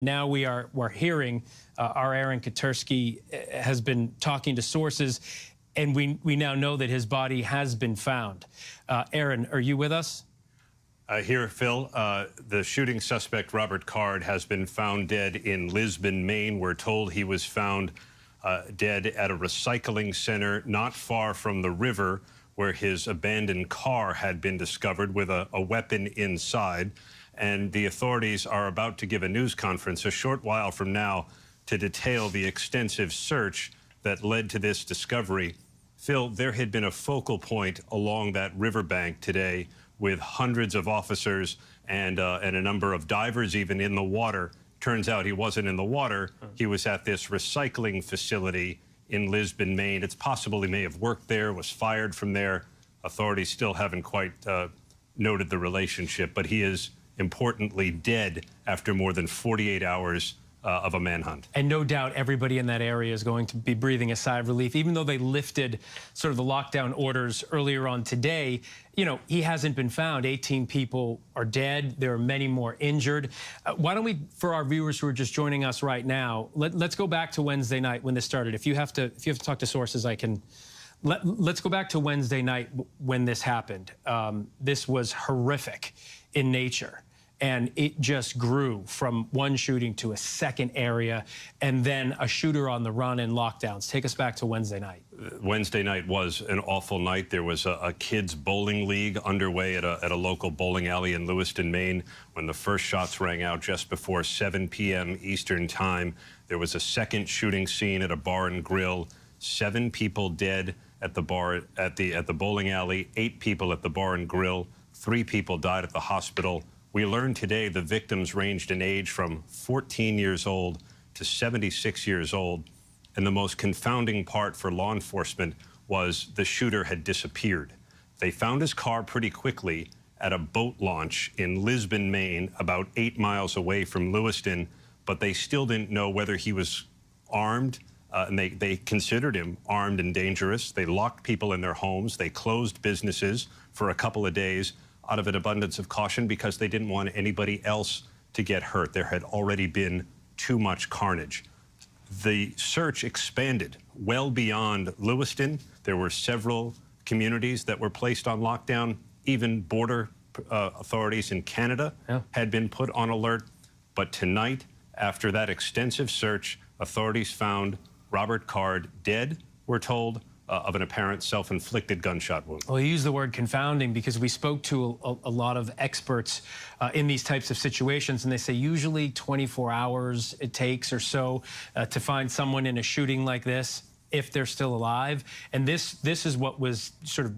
Now we're hearing our Aaron Katersky has been talking to sources, and we now know that his body has been found. Aaron, are you with us? Here, Phil. The shooting suspect, Robert Card, has been found dead in Lisbon, Maine. We're told he was found dead at a recycling center not far from the river where his abandoned car had been discovered with a weapon inside. And the authorities are about to give a news conference a short while from now to detail the extensive search that led to this discovery. Phil, there had been a focal point along that riverbank today with hundreds of officers and a number of divers even in the water. Turns out he wasn't in the water. He was at this recycling facility in Lisbon, Maine. It's possible he may have worked there, was fired from there. Authorities still haven't quite noted the relationship, but he is importantly dead after more than 48 hours of a manhunt. And no doubt everybody in that area is going to be breathing a sigh of relief. Even though they lifted sort of the lockdown orders earlier on today, you know, he hasn't been found. 18 people are dead. There are many more injured. Why don't we, for our viewers who are just joining us right now, let's go back to Wednesday night when this started. If you have to talk to sources, I can. Let's go back to Wednesday night when this happened. This was horrific in nature. And it just grew from one shooting to a second area, and then a shooter on the run and lockdowns. Take us back to Wednesday night. Wednesday night was an awful night. There was a kids' bowling league underway at a local bowling alley in Lewiston, Maine, when the first shots rang out just before 7 p.m. Eastern time. There was a second shooting scene at a bar and grill. 7 people dead at the bar at the bowling alley. 8 people at the bar and grill. 3 people died at the hospital. We learned today the victims ranged in age from 14 years old to 76 years old. And the most confounding part for law enforcement was the shooter had disappeared. They found his car pretty quickly at a boat launch in Lisbon, Maine, about 8 miles away from Lewiston, but they still didn't know whether he was armed, and they considered him armed and dangerous. They locked people in their homes. They closed businesses for a couple of days out of an abundance of caution because they didn't want anybody else to get hurt. There had already been too much carnage. The search expanded well beyond Lewiston. There were several communities that were placed on lockdown. Even border authorities in Canada had been put on alert. But tonight, after that extensive search, authorities found Robert Card dead, we're told, of an apparent self-inflicted gunshot wound. Well, you use the word confounding because we spoke to a lot of experts in these types of situations, and they say usually 24 hours it takes or so to find someone in a shooting like this, if they're still alive. And this is what was sort of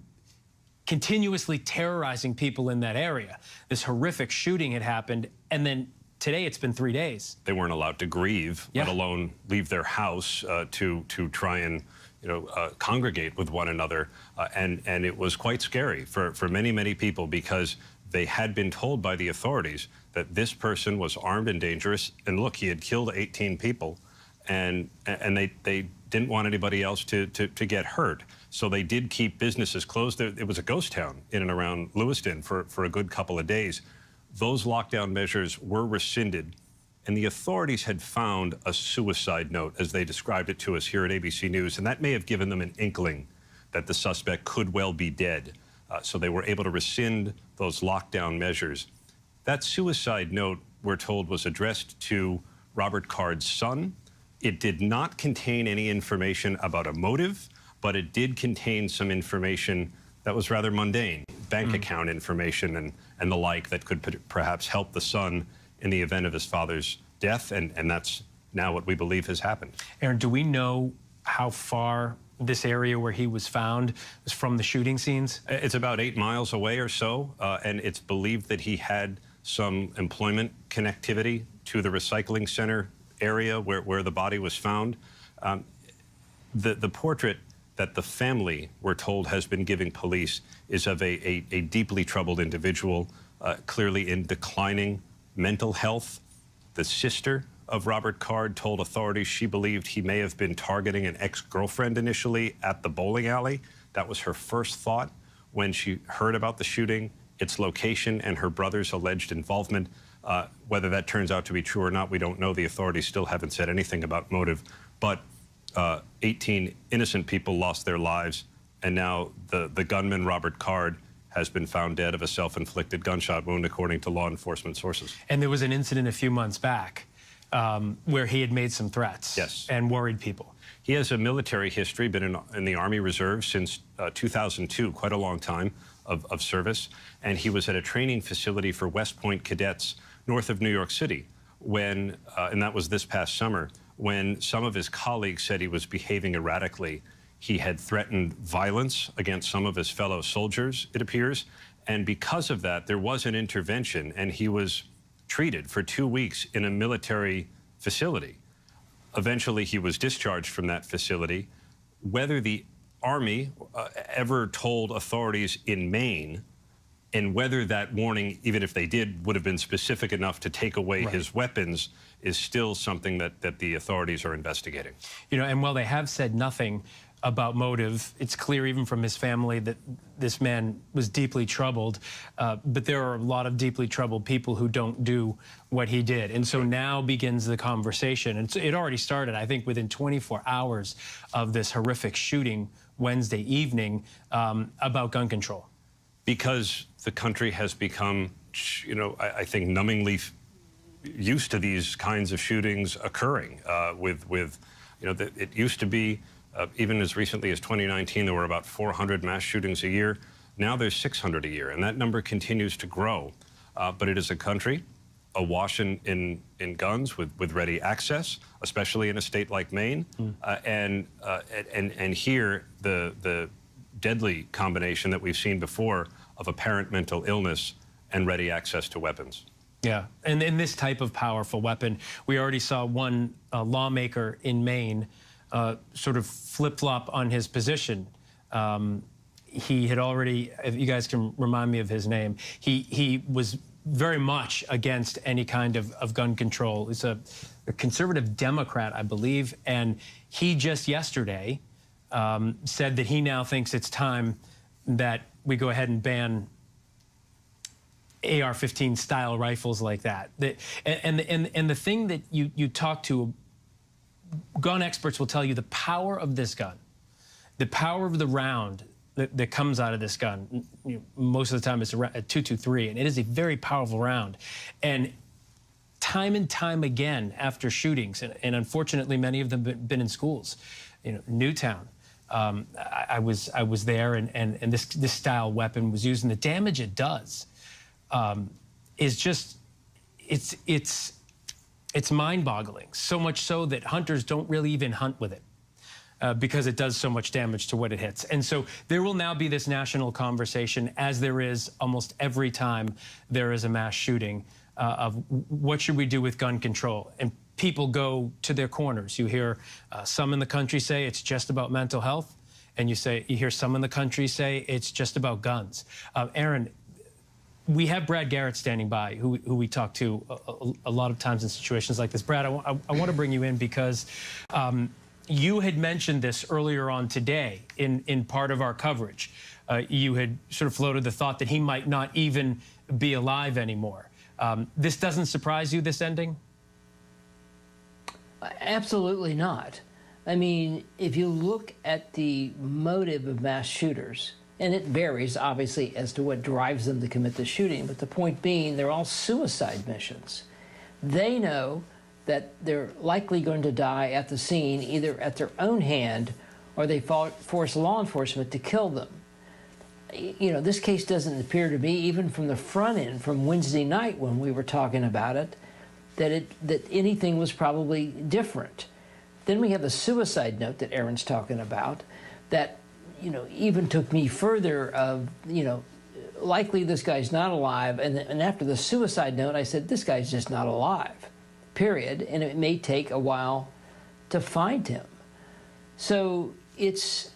continuously terrorizing people in that area. This horrific shooting had happened, and then today it's been 3 days. They weren't allowed to grieve, let alone leave their house to try and congregate with one another. And it was quite scary for many, many people because they had been told by the authorities that this person was armed and dangerous. And look, he had killed 18 people and they didn't want anybody else to get hurt. So they did keep businesses closed. It was a ghost town in and around Lewiston for a good couple of days. Those lockdown measures were rescinded. And the authorities had found a suicide note, as they described it to us here at ABC News, and that may have given them an inkling that the suspect could well be dead. So they were able to rescind those lockdown measures. That suicide note, we're told, was addressed to Robert Card's son. It did not contain any information about a motive, but it did contain some information that was rather mundane, bank account information and the like that could perhaps help the son in the event of his father's death, and that's now what we believe has happened. Aaron, do we know how far this area where he was found was from the shooting scenes? It's about 8 miles away or so, and it's believed that he had some employment connectivity to the recycling center area where the body was found. The portrait that the family, we're told, has been giving police is of a deeply troubled individual, clearly in declining mental health. The sister of Robert Card told authorities she believed he may have been targeting an ex-girlfriend initially at the bowling alley. That was her first thought when she heard about the shooting, its location, and her brother's alleged involvement. Whether that turns out to be true or not, we don't know. The authorities still haven't said anything about motive. But 18 innocent people lost their lives, and now the gunman, Robert Card, has been found dead of a self-inflicted gunshot wound, according to law enforcement sources. And there was an incident a few months back where he had made some threats. Yes. And worried people. He has a military history, been in the Army Reserve since 2002, quite a long time of service. And he was at a training facility for West Point cadets north of New York City when, and that was this past summer, when some of his colleagues said he was behaving erratically. He had threatened violence against some of his fellow soldiers, it appears. And because of that, there was an intervention, and he was treated for 2 weeks in a military facility. Eventually, he was discharged from that facility. Whether the Army ever told authorities in Maine, and whether that warning, even if they did, would have been specific enough to take away his weapons, is still something that the authorities are investigating. You know, and while they have said nothing about motive, it's clear even from his family that this man was deeply troubled. But there are a lot of deeply troubled people who don't do what he did. And so now begins the conversation. And it already started, I think, within 24 hours of this horrific shooting Wednesday evening about gun control. Because the country has become, you know, I think numbingly used to these kinds of shootings occurring. You know, it used to be, even as recently as 2019, there were about 400 mass shootings a year. Now there's 600 a year, and that number continues to grow. But it is a country awash in guns with ready access, especially in a state like Maine. And here, the deadly combination that we've seen before of apparent mental illness and ready access to weapons. Yeah, and in this type of powerful weapon, we already saw one lawmaker in Maine sort of flip-flop on his position. He had already, if you guys can remind me of his name, he was very much against any kind of gun control. He's a conservative Democrat, I believe, and he just yesterday said that he now thinks it's time that we go ahead and ban AR-15 style rifles like that. And the thing that you talk to, gun experts will tell you the power of this gun, the power of the round that comes out of this gun. You know, most of the time it's a .223, and it is a very powerful round. And time time after shootings, and unfortunately many of them have been in schools, you know, Newtown. I was there, and this style weapon was used, and the damage it does is just, it's mind-boggling. So much so that hunters don't really even hunt with it because it does so much damage to what it hits. And so there will now be this national conversation, as there is almost every time there is a mass shooting, of what should we do with gun control? And people go to their corners. You hear some in the country say it's just about mental health, and you hear some in the country say it's just about guns. Aaron, we have Brad Garrett standing by, who we talk to a lot of times in situations like this. Brad, I want to bring you in because you had mentioned this earlier on today in part of our coverage. You had sort of floated the thought that he might not even be alive anymore. This doesn't surprise you, this ending? Absolutely not. I mean, if you look at the motive of mass shooters, and it varies, obviously, as to what drives them to commit the shooting, but the point being, they're all suicide missions. They know that they're likely going to die at the scene, either at their own hand, or they force law enforcement to kill them. You know, this case doesn't appear to me, even from the front end, from Wednesday night when we were talking about it, that anything was probably different. Then we have the suicide note that Aaron's talking about that, you know, even took me further of, you know, likely this guy's not alive. And after the suicide note, I said, this guy's just not alive, period. And it may take a while to find him. So it's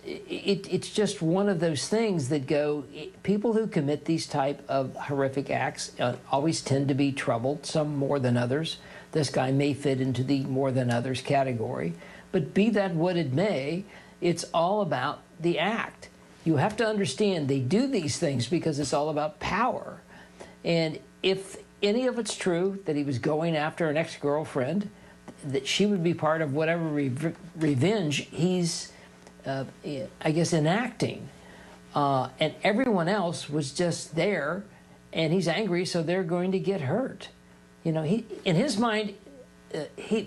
just one of those things that go, people who commit these type of horrific acts always tend to be troubled, some more than others. This guy may fit into the more than others category. But be that what it may, it's all about the act. You have to understand they do these things because it's all about power. And if any of it's true, that he was going after an ex-girlfriend, that she would be part of whatever revenge he's, I guess, enacting. And everyone else was just there, and he's angry, so they're going to get hurt. You know, in his mind,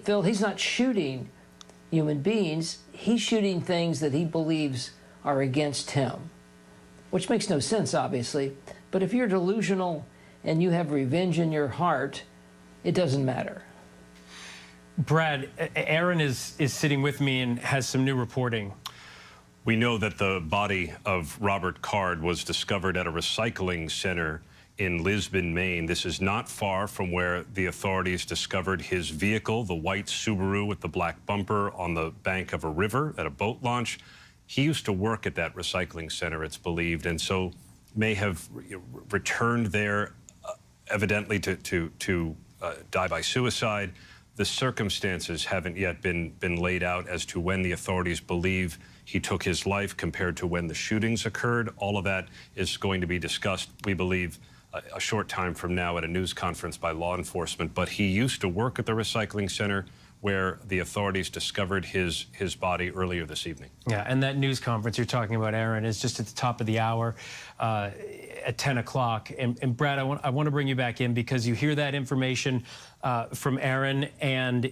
Phil, he's not shooting human beings. He's shooting things that he believes are against him, which makes no sense, obviously. But if you're delusional and you have revenge in your heart, it doesn't matter. Brad, Aaron is sitting with me and has some new reporting. We know that the body of Robert Card was discovered at a recycling center in Lisbon, Maine. This is not far from where the authorities discovered his vehicle, the white Subaru with the black bumper, on the bank of a river at a boat launch. He used to work at that recycling center, it's believed, and so may have returned there evidently to die by suicide. The circumstances haven't yet been laid out as to when the authorities believe he took his life compared to when the shootings occurred. All of that is going to be discussed, we believe, a short time from now at a news conference by law enforcement. But he used to work at the recycling center where the authorities discovered his body earlier this evening. Yeah, and that news conference you're talking about, Aaron, is just at the top of the hour at 10 o'clock. And Brad, I want to bring you back in because you hear that information from Aaron, and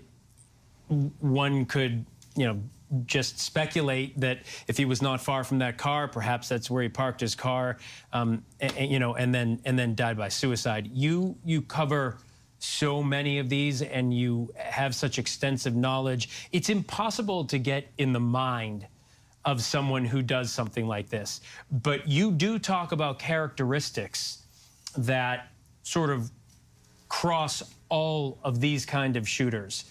one could, you know, just speculate that if he was not far from that car, perhaps that's where he parked his car, you know, and then died by suicide. You cover so many of these, and you have such extensive knowledge. It's impossible to get in the mind of someone who does something like this. But you do talk about characteristics that sort of cross all of these kind of shooters.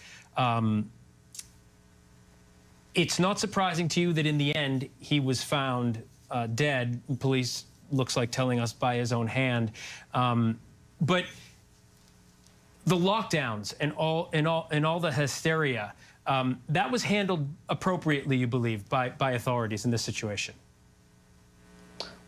It's not surprising to you that in the end he was found dead. Police looks like telling us by his own hand. But the lockdowns and all the hysteria, that was handled appropriately, you believe, by authorities in this situation?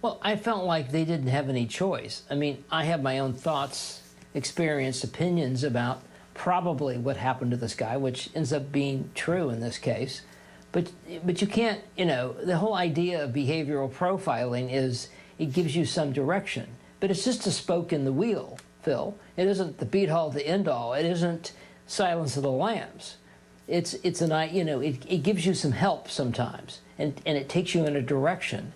Well, I felt like they didn't have any choice. I mean, I have my own thoughts, experience, opinions about probably what happened to this guy, which ends up being true in this case. But you can't, you know, the whole idea of behavioral profiling is it gives you some direction, but it's just a spoke in the wheel, Phil. It isn't the beat all, the end all. It isn't Silence of the Lambs. It's an, you know, it gives you some help sometimes, and it takes you in a direction.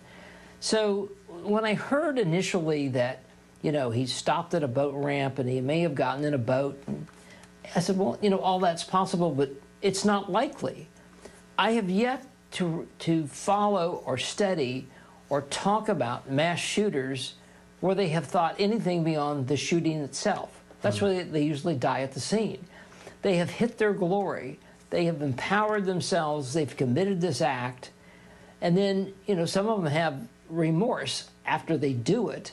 So when I heard initially that, you know, he stopped at a boat ramp and he may have gotten in a boat, I said, well, you know, all that's possible, but it's not likely. I have yet to follow or study or talk about mass shooters where they have thought anything beyond the shooting itself. That's where they usually die at the scene. They have hit their glory. They have empowered themselves. They've committed this act. And then, you know, some of them have remorse after they do it.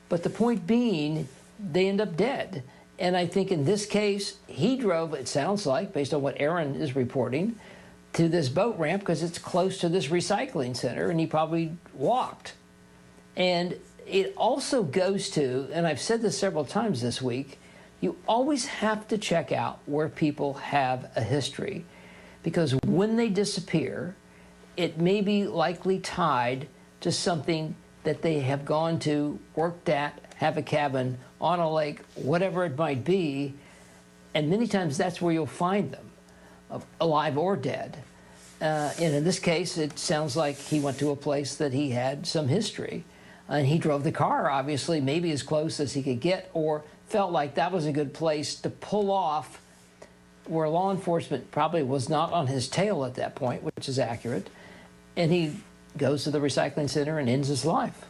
But the point being, they end up dead. And I think in this case, he drove, it sounds like, based on what Aaron is reporting, to this boat ramp because it's close to this recycling center, and he probably walked. And it also goes to, and I've said this several times this week, you always have to check out where people have a history, because when they disappear, it may be likely tied to something that they have gone to, worked at, have a cabin on a lake, whatever it might be, and many times that's where you'll find them, alive or dead. And in this case, it sounds like he went to a place that he had some history. And he drove the car, obviously, maybe as close as he could get, or felt like that was a good place to pull off where law enforcement probably was not on his tail at that point, which is accurate. And he goes to the recycling center and ends his life.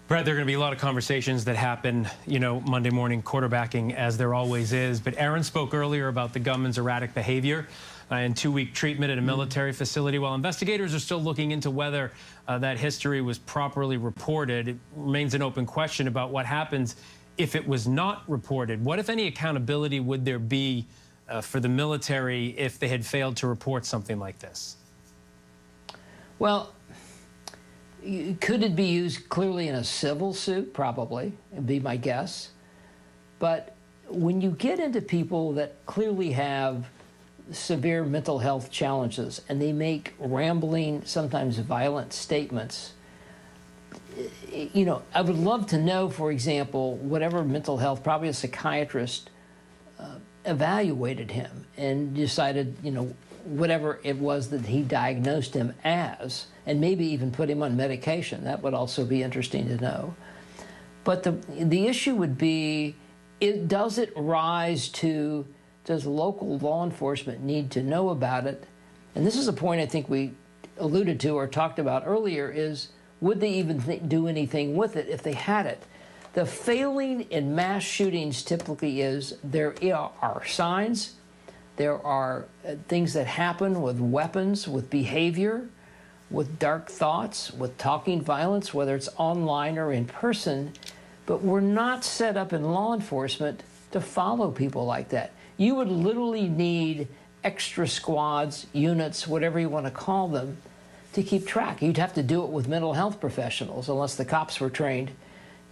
Brad, there are going to be a lot of conversations that happen, you know, Monday morning quarterbacking, as there always is. But Aaron spoke earlier about the gunman's erratic behavior and 2-week treatment at a military facility. While investigators are still looking into whether that history was properly reported, it remains an open question about what happens if it was not reported. What, if any, accountability would there be for the military if they had failed to report something like this? Well, could it be used clearly in a civil suit? Probably, would be my guess. But when you get into people that clearly have severe mental health challenges and they make rambling, sometimes violent statements, you know, I would love to know, for example, whatever mental health, probably a psychiatrist, evaluated him and decided, you know, whatever it was that he diagnosed him as, and maybe even put him on medication. That would also be interesting to know. But the issue would be, does it rise to, does local law enforcement need to know about it? And this is a point I think we alluded to or talked about earlier, is would they even do anything with it if they had it? The failing in mass shootings typically is there are signs, there are things that happen with weapons, with behavior, with dark thoughts, with talking violence, whether it's online or in person, but we're not set up in law enforcement to follow people like that. You would literally need extra squads, units, whatever you want to call them, to keep track. You'd have to do it with mental health professionals, unless the cops were trained,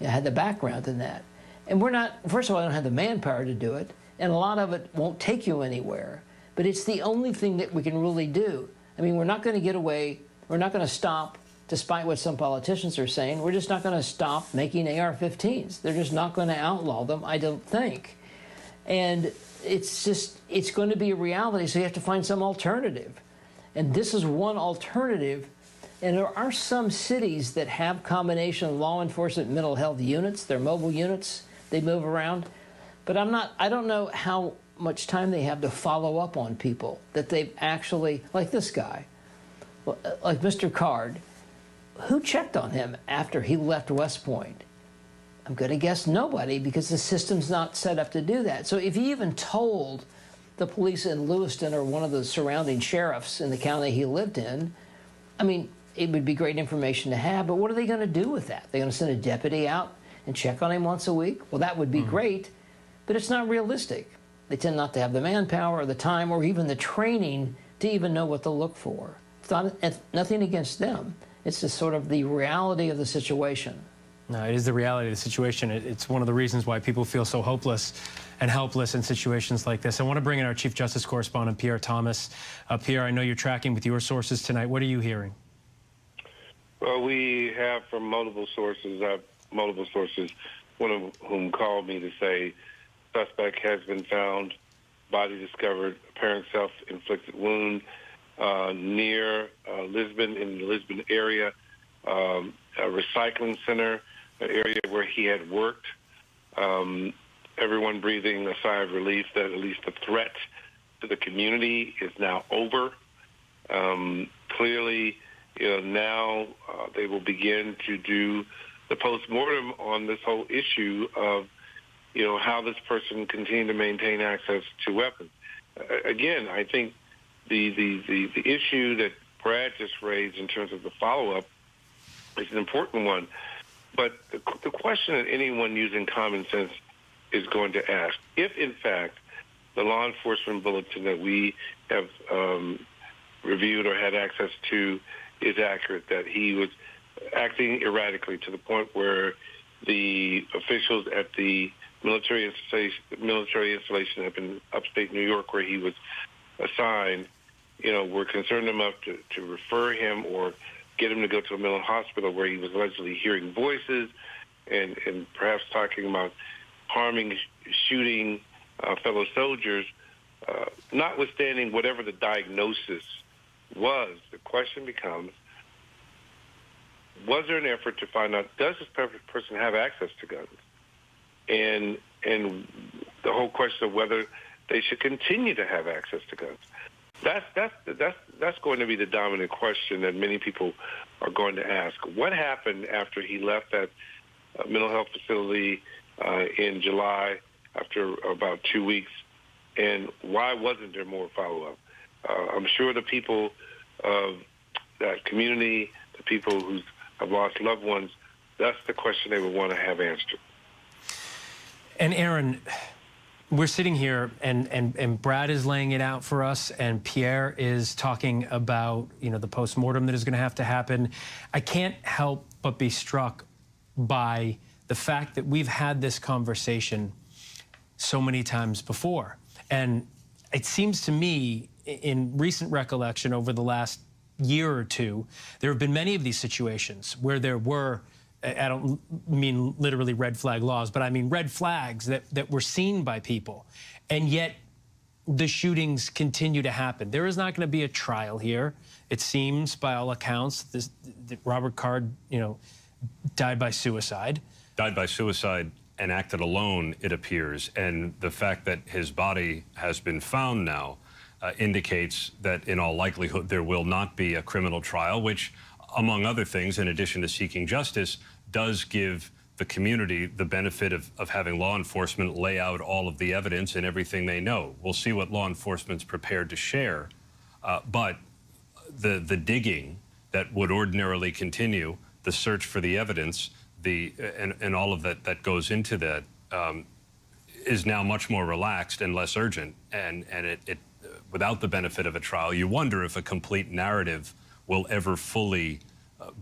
had the background in that. And we're not, first of all, I don't have the manpower to do it, and a lot of it won't take you anywhere. But it's the only thing that we can really do. I mean, we're not going to get away, we're not going to stop, despite what some politicians are saying, we're just not going to stop making AR-15s. They're just not going to outlaw them, I don't think. And it's just, it's going to be a reality, so you have to find some alternative. And this is one alternative. And there are some cities that have combination of law enforcement and mental health units. They're mobile units. They move around. But I don't know how much time they have to follow up on people that they've actually, like this guy, like Mr. Card, who checked on him after he left West Point? I'm going to guess nobody, because the system's not set up to do that. So if he even told the police in Lewiston or one of the surrounding sheriffs in the county he lived in, I mean, it would be great information to have, but what are they going to do with that? They're going to send a deputy out and check on him once a week? Well, that would be great, but it's not realistic. They tend not to have the manpower or the time or even the training to even know what to look for. It's nothing against them. It's just sort of the reality of the situation. No, it is the reality of the situation. It's one of the reasons why people feel so hopeless and helpless in situations like this. I want to bring in our Chief Justice Correspondent, Pierre Thomas. Pierre, I know you're tracking with your sources tonight. What are you hearing? Well, we have from multiple sources, one of whom called me to say suspect has been found, body discovered, apparent self-inflicted wound near Lisbon, in the Lisbon area, a recycling center, an area where he had worked. Everyone breathing a sigh of relief that at least the threat to the community is now over. Clearly, now they will begin to do the postmortem on this whole issue of, how this person continued to maintain access to weapons. Again, I think the issue that Brad just raised in terms of the follow-up is an important one. But the question that anyone using common sense is going to ask, if in fact the law enforcement bulletin that we have reviewed or had access to is accurate, that he was acting erratically to the point where the officials at the military installation up in upstate New York where he was assigned, were concerned enough to refer him or get him to go to a mental hospital where he was allegedly hearing voices and perhaps talking about harming, shooting fellow soldiers, notwithstanding whatever the diagnosis was, the question becomes, was there an effort to find out, does this person have access to guns? And the whole question of whether they should continue to have access to guns. That's going to be the dominant question that many people are going to ask. What happened after he left that mental health facility in July after about 2 weeks, and why wasn't there more follow-up? I'm sure the people of that community, the people who have lost loved ones, that's the question they would want to have answered. And Aaron, we're sitting here and Brad is laying it out for us, and Pierre is talking about, the postmortem that is going to have to happen. I can't help but be struck by the fact that we've had this conversation so many times before. And it seems to me, in recent recollection over the last year or two, there have been many of these situations where there were, I don't mean literally red flag laws, but I mean red flags that were seen by people. And yet the shootings continue to happen. There is not going to be a trial here. It seems, by all accounts, that Robert Card, died by suicide. Died by suicide and acted alone, it appears. And the fact that his body has been found now indicates that in all likelihood there will not be a criminal trial, which, among other things, in addition to seeking justice, does give the community the benefit of having law enforcement lay out all of the evidence and everything they know. We'll see what law enforcement's prepared to share, but the digging that would ordinarily continue, the search for the evidence, and all of that goes into that, is now much more relaxed and less urgent. And it without the benefit of a trial, you wonder if a complete narrative will ever fully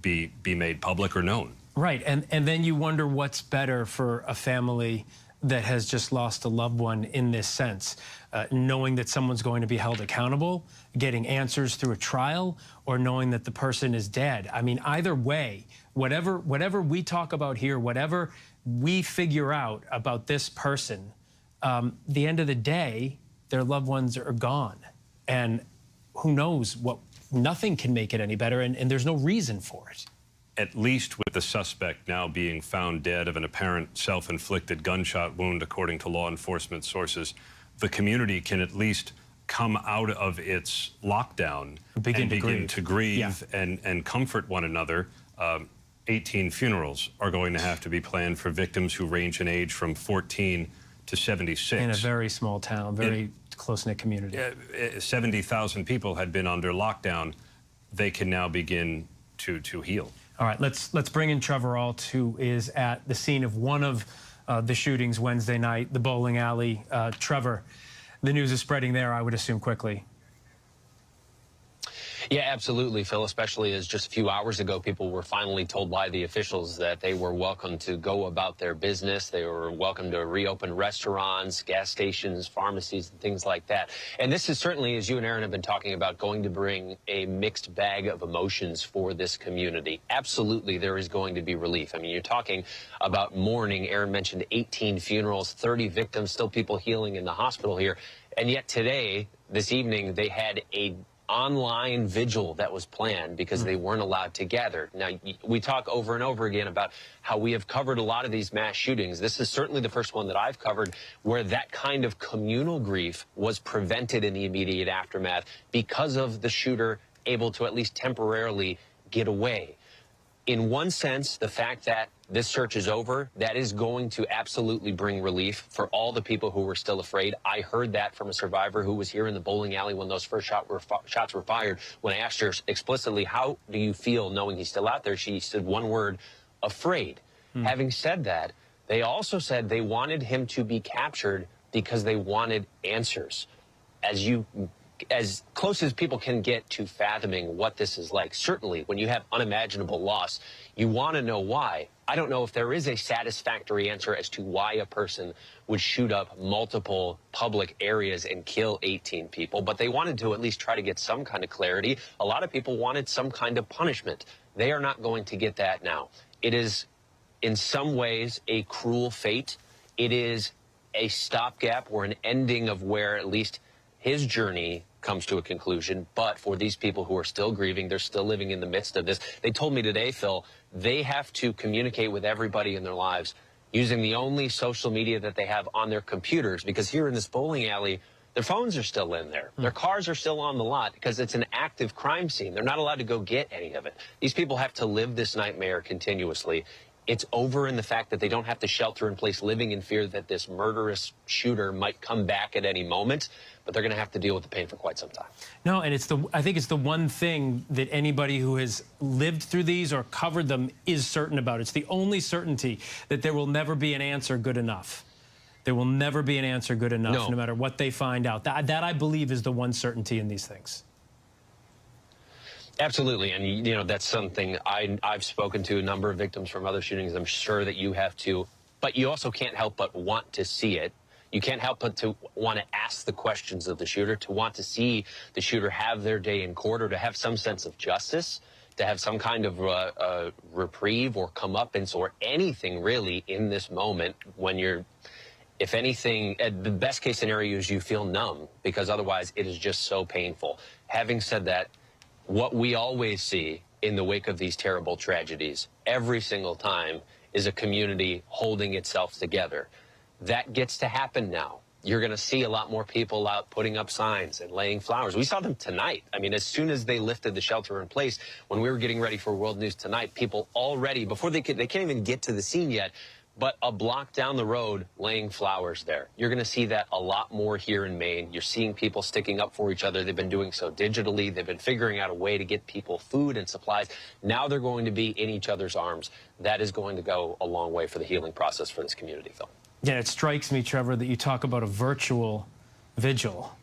be made public or known. Right, and then you wonder what's better for a family that has just lost a loved one in this sense, knowing that someone's going to be held accountable, getting answers through a trial, or knowing that the person is dead. I mean, either way, whatever we talk about here, whatever we figure out about this person, the end of the day, their loved ones are gone. And who knows what, nothing can make it any better, and there's no reason for it. At least with the suspect now being found dead of an apparent self-inflicted gunshot wound, according to law enforcement sources, the community can at least come out of its lockdown and begin to grieve and comfort one another. 18 funerals are going to have to be planned for victims who range in age from 14 to 76. In a very small town, very close-knit community. 70,000 people had been under lockdown. They can now begin to heal. All right, let's bring in Trevor Ault, who is at the scene of one of the shootings Wednesday night, the bowling alley. Trevor, the news is spreading there, I would assume, quickly. Yeah, absolutely, Phil, especially as just a few hours ago, people were finally told by the officials that they were welcome to go about their business. They were welcome to reopen restaurants, gas stations, pharmacies, and things like that. And this is certainly, as you and Aaron have been talking about, going to bring a mixed bag of emotions for this community. Absolutely, there is going to be relief. I mean, you're talking about mourning. Aaron mentioned 18 funerals, 30 victims, still people healing in the hospital here. And yet today, this evening, they had a online vigil that was planned because they weren't allowed to gather. Now, we talk over and over again about how we have covered a lot of these mass shootings. This is certainly the first one that I've covered where that kind of communal grief was prevented in the immediate aftermath because of the shooter able to at least temporarily get away. In one sense, the fact that this search is over, that is going to absolutely bring relief for all the people who were still afraid. I heard that from a survivor who was here in the bowling alley when those first shots were fired. When I asked her explicitly, how do you feel knowing he's still out there? She said one word, afraid. Having said that, they also said they wanted him to be captured because they wanted answers. As close as people can get to fathoming what this is like, certainly when you have unimaginable loss, you want to know why. I don't know if there is a satisfactory answer as to why a person would shoot up multiple public areas and kill 18 people, but they wanted to at least try to get some kind of clarity. A lot of people wanted some kind of punishment. They are not going to get that now. It is, in some ways, a cruel fate. It is a stopgap or an ending of where at least his journey comes to a conclusion. But for these people who are still grieving, they're still living in the midst of this. They told me today, Phil, they have to communicate with everybody in their lives using the only social media that they have on their computers, because here in this bowling alley, their phones are still in there. Their cars are still on the lot because it's an active crime scene. They're not allowed to go get any of it. These people have to live this nightmare continuously. It's over in the fact that they don't have to shelter in place living in fear that this murderous shooter might come back at any moment, but they're going to have to deal with the pain for quite some time. No, and I think it's the one thing that anybody who has lived through these or covered them is certain about. It's the only certainty that there will never be an answer good enough. There will never be an answer good enough, no matter what they find out. That I believe is the one certainty in these things. Absolutely, and you know that's something I've spoken to a number of victims from other shootings. I'm sure that you have too, but you also can't help but want to see it. You can't help but to want to ask the questions of the shooter, to want to see the shooter have their day in court, or to have some sense of justice, to have some kind of reprieve or comeuppance or anything really in this moment when you're, if anything, the best case scenario is you feel numb, because otherwise it is just so painful. Having said that, what we always see in the wake of these terrible tragedies, every single time, is a community holding itself together. That gets to happen now. You're going to see a lot more people out putting up signs and laying flowers. We saw them tonight. I mean, as soon as they lifted the shelter in place, when we were getting ready for World News Tonight, people already, before they can't even get to the scene yet, but a block down the road laying flowers there. You're going to see that a lot more here in Maine. You're seeing people sticking up for each other. They've been doing so digitally. They've been figuring out a way to get people food and supplies. Now they're going to be in each other's arms. That is going to go a long way for the healing process for this community, Phil. Yeah, it strikes me, Trevor, that you talk about a virtual vigil.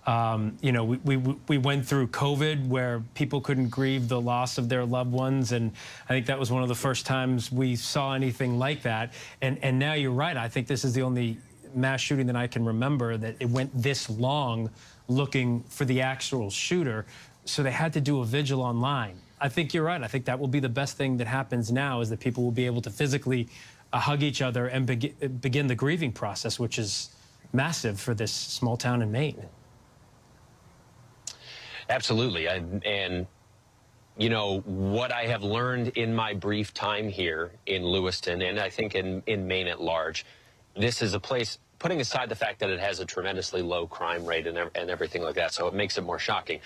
You know, we went through COVID where people couldn't grieve the loss of their loved ones, and I think that was one of the first times we saw anything like that. And now you're right. I think this is the only mass shooting that I can remember that it went this long looking for the actual shooter. So they had to do a vigil online. I think you're right. I think that will be the best thing that happens now, is that people will be able to physically hug each other and begin the grieving process, which is massive for this small town in Maine. Absolutely. And, you know, what I have learned in my brief time here in Lewiston, and I think in Maine at large, this is a place, putting aside the fact that it has a tremendously low crime rate and everything like that, so it makes it more shocking.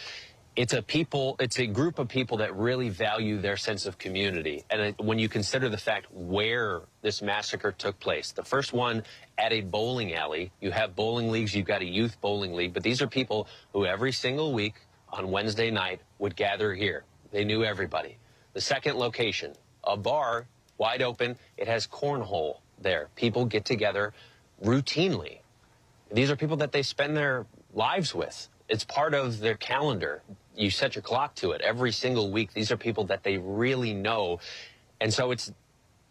It's a group of people that really value their sense of community. And when you consider the fact where this massacre took place, the first one at a bowling alley, you have bowling leagues, you've got a youth bowling league, but these are people who every single week on Wednesday night would gather here. They knew everybody. The second location, a bar, wide open, it has cornhole there. People get together routinely. These are people that they spend their lives with. It's part of their calendar. You set your clock to it every single week. These are people that they really know. And so it's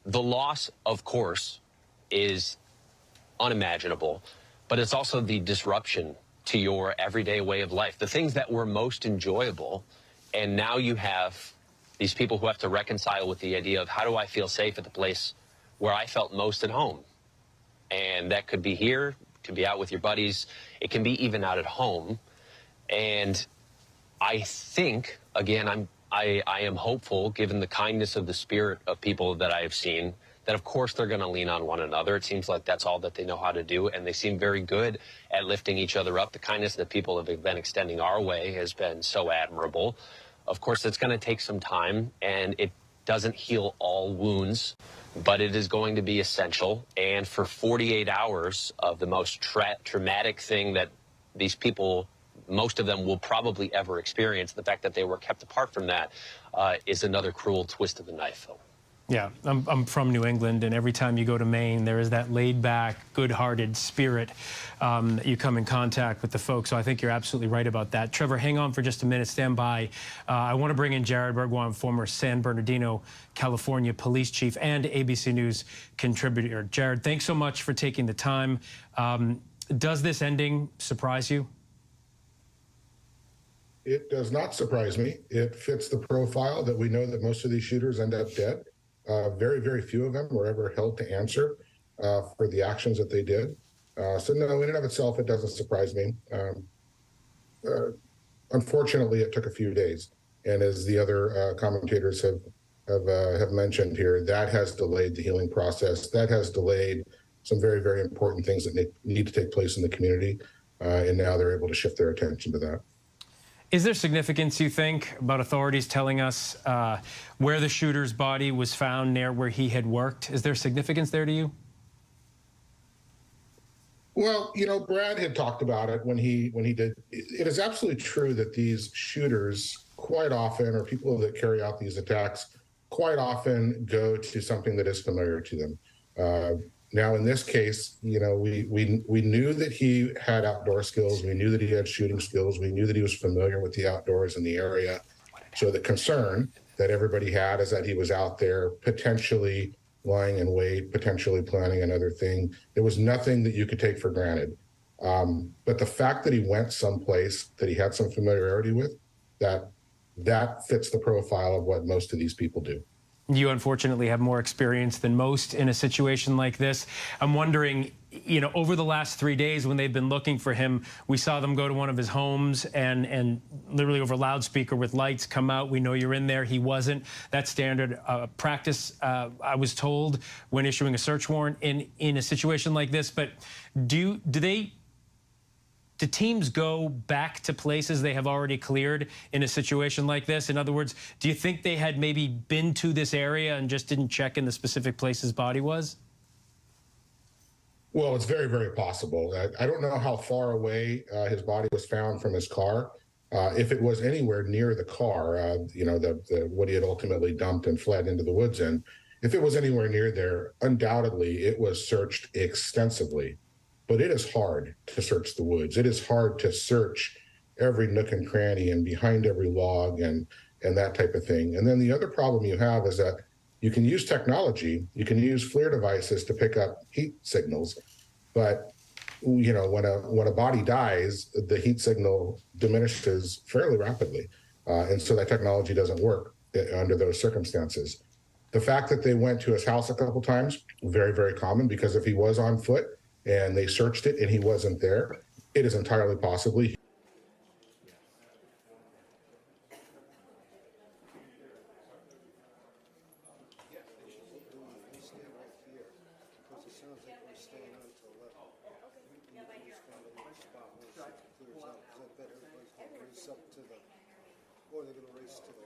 the loss, of course, is unimaginable, but it's also the disruption to your everyday way of life, the things that were most enjoyable. And now you have these people who have to reconcile with the idea of, how do I feel safe at the place where I felt most at home? And that could be here, it could be out with your buddies, it can be even out at home. And I think, again, I am hopeful, given the kindness of the spirit of people that I have seen, that of course they're going to lean on one another. It seems like that's all that they know how to do, and they seem very good at lifting each other up. The kindness that people have been extending our way has been so admirable. Of course, it's going to take some time, and it doesn't heal all wounds, but it is going to be essential. And for 48 hours of the most traumatic thing that these people, most of them, will probably ever experience, the fact that they were kept apart from that is another cruel twist of the knife. Yeah, I'm from New England, and every time you go to Maine, there is that laid-back, good-hearted spirit that you come in contact with the folks. So I think you're absolutely right about that. Trevor, hang on for just a minute. Stand by. I want to bring in Jared Bergwan, former San Bernardino, California police chief and ABC News contributor. Jared, thanks so much for taking the time. Does this ending surprise you? It does not surprise me. It fits the profile that we know that most of these shooters end up dead. Very, very few of them were ever held to answer for the actions that they did. So no, in and of itself, it doesn't surprise me. Unfortunately, it took a few days. And as the other commentators have mentioned here, that has delayed the healing process. That has delayed some very, very important things that need to take place in the community. And now they're able to shift their attention to that. Is there significance, you think, about authorities telling us where the shooter's body was found near where he had worked? Is there significance there to you? Well, you know, Brad had talked about it when he did. It is absolutely true that these shooters quite often, or people that carry out these attacks, quite often go to something that is familiar to them. Now, in this case, you know, we knew that he had outdoor skills. We knew that he had shooting skills. We knew that he was familiar with the outdoors in the area. So the concern that everybody had is that he was out there potentially lying in wait, potentially planning another thing. There was nothing that you could take for granted. But the fact that he went someplace that he had some familiarity with, that fits the profile of what most of these people do. You unfortunately have more experience than most in a situation like this. I'm wondering, you know, over the last 3 days when they've been looking for him, we saw them go to one of his homes and literally over loudspeaker with lights come out. We know you're in there. He wasn't. That's standard practice, I was told, when issuing a search warrant in a situation like this. But do teams go back to places they have already cleared in a situation like this? In other words, do you think they had maybe been to this area and just didn't check in the specific place his body was? Well, it's very, very possible. I don't know how far away his body was found from his car. If it was anywhere near the car, you know, what he had ultimately dumped and fled into the woods in, if it was anywhere near there, undoubtedly it was searched extensively. But it is hard to search the woods. It is hard to search every nook and cranny and behind every log and that type of thing. And then the other problem you have is that you can use technology, you can use FLIR devices to pick up heat signals, but you know, when a body dies, the heat signal diminishes fairly rapidly, and so that technology doesn't work under those circumstances. The fact that they went to his house a couple times, very, very common, because if he was on foot and they searched it and he wasn't there, it is entirely possibly. Or they're going to race to the...